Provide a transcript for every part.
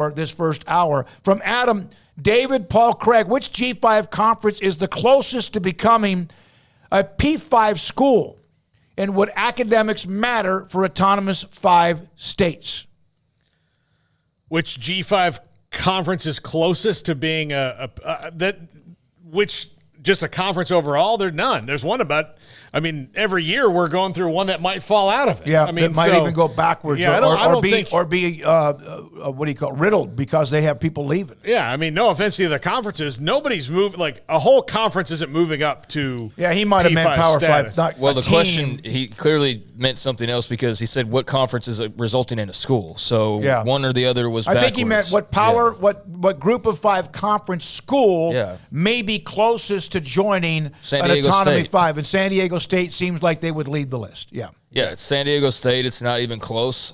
or this first hour. From Adam, David, Paul, Craig, which G5 conference is the closest to becoming a P5 school? And would academics matter for autonomous 5 states? Which G5 conference is closest to being which just a conference overall? There's none. There's one every year we're going through one that might fall out of it. Yeah, it might even go backwards or be riddled because they have people leaving. Yeah, no offense to the conferences. Nobody's moved, like a whole conference isn't moving up to he might have meant Power status. 5. The question, he clearly meant something else because he said what conference is resulting in a school. So one or the other was backwards. I think he meant what group of 5 conference school may be closest to joining an Autonomy 5. And San Diego State seems like they would lead the list. Yeah, it's San Diego State. It's not even close.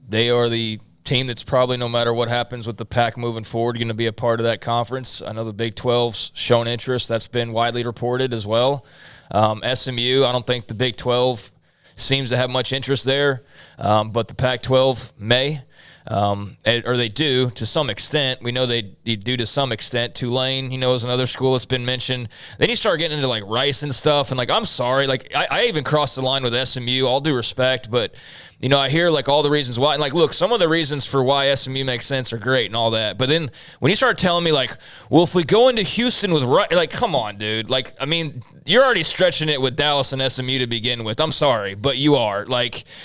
They are the team that's probably, no matter what happens with the Pac moving forward, going to be a part of that conference. I know the Big 12's shown interest. That's been widely reported as well. SMU, I don't think the Big 12 seems to have much interest there, but the Pac-12 may. Or they do to some extent. We know they do to some extent. Tulane, is another school that's been mentioned. Then you start getting into like Rice and stuff, and I'm sorry, I even crossed the line with SMU, all due respect, but I hear like all the reasons why, and look, some of the reasons for why SMU makes sense are great and all that, but then when you start telling me well, if we go into Houston with Rice, come on, dude, you're already stretching it with Dallas and SMU to begin with. I'm sorry, but you are.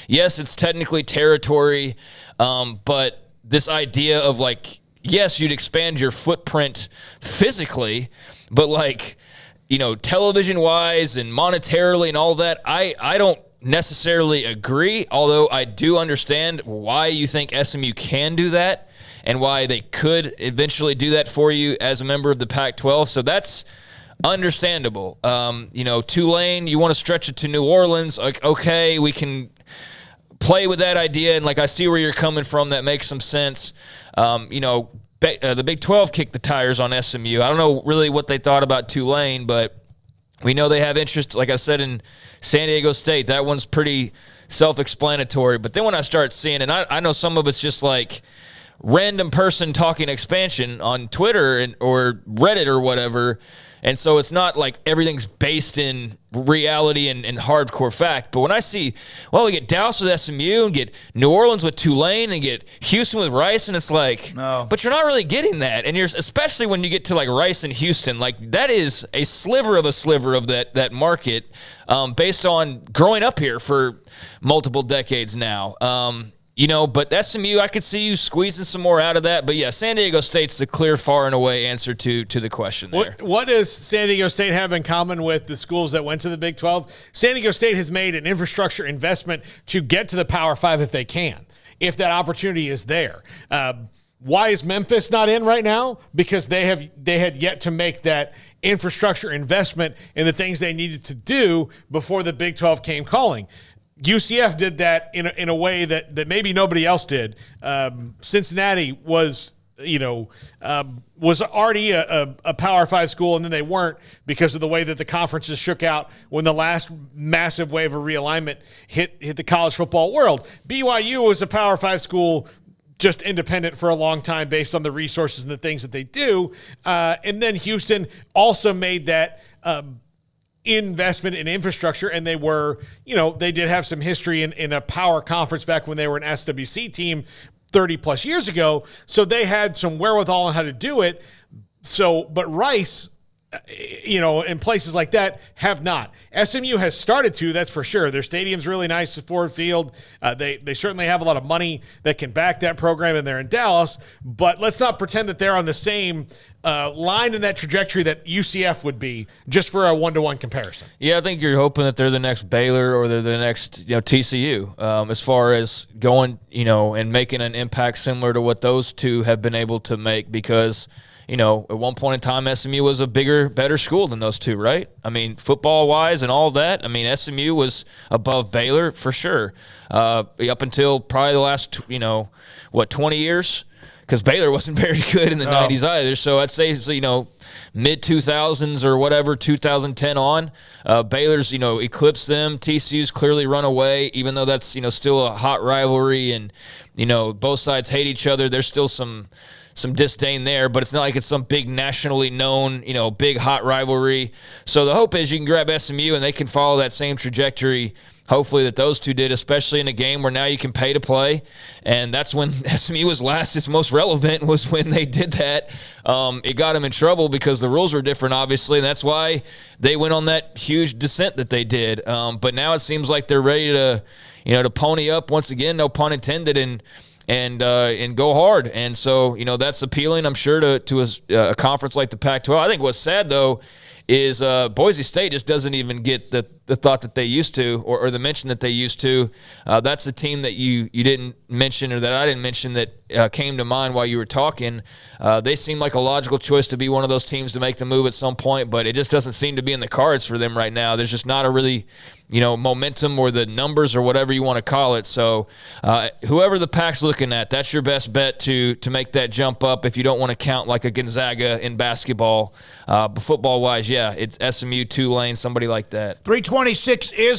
Yes, it's technically territory, but this idea of yes, you'd expand your footprint physically, but television-wise and monetarily and all that, I don't necessarily agree, although I do understand why you think SMU can do that and why they could eventually do that for you as a member of the Pac-12. So that's understandable. Tulane, you want to stretch it to New Orleans. Okay, we can play with that idea, and I see where you're coming from. That makes some sense. The Big 12 kicked the tires on SMU. I don't know really what they thought about Tulane, but we know they have interest, like I said, in San Diego State. That one's pretty self-explanatory. But then when I start seeing, and I know some of it's just random person talking expansion on Twitter or Reddit or whatever, and so it's not everything's based in reality and hardcore fact. But when I see, we get Dallas with SMU and get New Orleans with Tulane and get Houston with Rice, and it's no. But you're not really getting that. And especially when you get to Rice and Houston, that is a sliver of that market based on growing up here for multiple decades now. But SMU, I could see you squeezing some more out of that. But, yeah, San Diego State's the clear, far and away answer to the question there. What does San Diego State have in common with the schools that went to the Big 12? San Diego State has made an infrastructure investment to get to the Power 5 if they can, if that opportunity is there. Why is Memphis not in right now? Because they had yet to make that infrastructure investment in the things they needed to do before the Big 12 came calling. UCF did that in a way that maybe nobody else did. Cincinnati was already a Power 5 school, and then they weren't because of the way that the conferences shook out when the last massive wave of realignment hit the college football world. BYU was a Power 5 school, just independent for a long time based on the resources and the things that they do. And then Houston also made that investment in infrastructure, and they were, they did have some history in a power conference back when they were an SWC team 30 plus years ago. So they had some wherewithal on how to do it. But Rice, in places like that have not. SMU has started to, that's for sure. Their stadium's really nice, the Ford Field. They certainly have a lot of money that can back that program, and they're in Dallas. But let's not pretend that they're on the same line in that trajectory that UCF would be, just for a one-to-one comparison. Yeah, I think you're hoping that they're the next Baylor or they're the next TCU as far as going, and making an impact similar to what those two have been able to make, because at one point in time, SMU was a bigger, better school than those two, right? Football-wise and all that. SMU was above Baylor for sure up until probably the last, 20 years. because Baylor wasn't very good in the 90s either. So I'd say, mid 2000s or whatever, 2010 on, Baylor's, eclipsed them. TCU's clearly run away, even though that's, still a hot rivalry and, both sides hate each other. There's still some disdain there, but it's not like it's some big nationally known, big hot rivalry. So the hope is you can grab SMU and they can follow that same trajectory, hopefully, that those two did, especially in a game where now you can pay to play. And that's when SMU was its most relevant, was when they did that. It got them in trouble because the rules were different, obviously, and that's why they went on that huge descent that they did. But now it seems like they're ready to, to pony up once again, no pun intended, and go hard. And so, that's appealing, I'm sure, to a conference like the Pac-12. I think what's sad, though, is Boise State just doesn't even get the thought that they used to, or the mention that they used to. That's the team that you didn't mention, or that I didn't mention, that came to mind while you were talking. They seem like a logical choice to be one of those teams to make the move at some point, but it just doesn't seem to be in the cards for them right now. There's just not a really, momentum or the numbers or whatever you want to call it. So whoever the Pac's looking at, that's your best bet to make that jump up if you don't want to count like a Gonzaga in basketball. But football-wise, yeah, it's SMU, Tulane, somebody like that. 326 is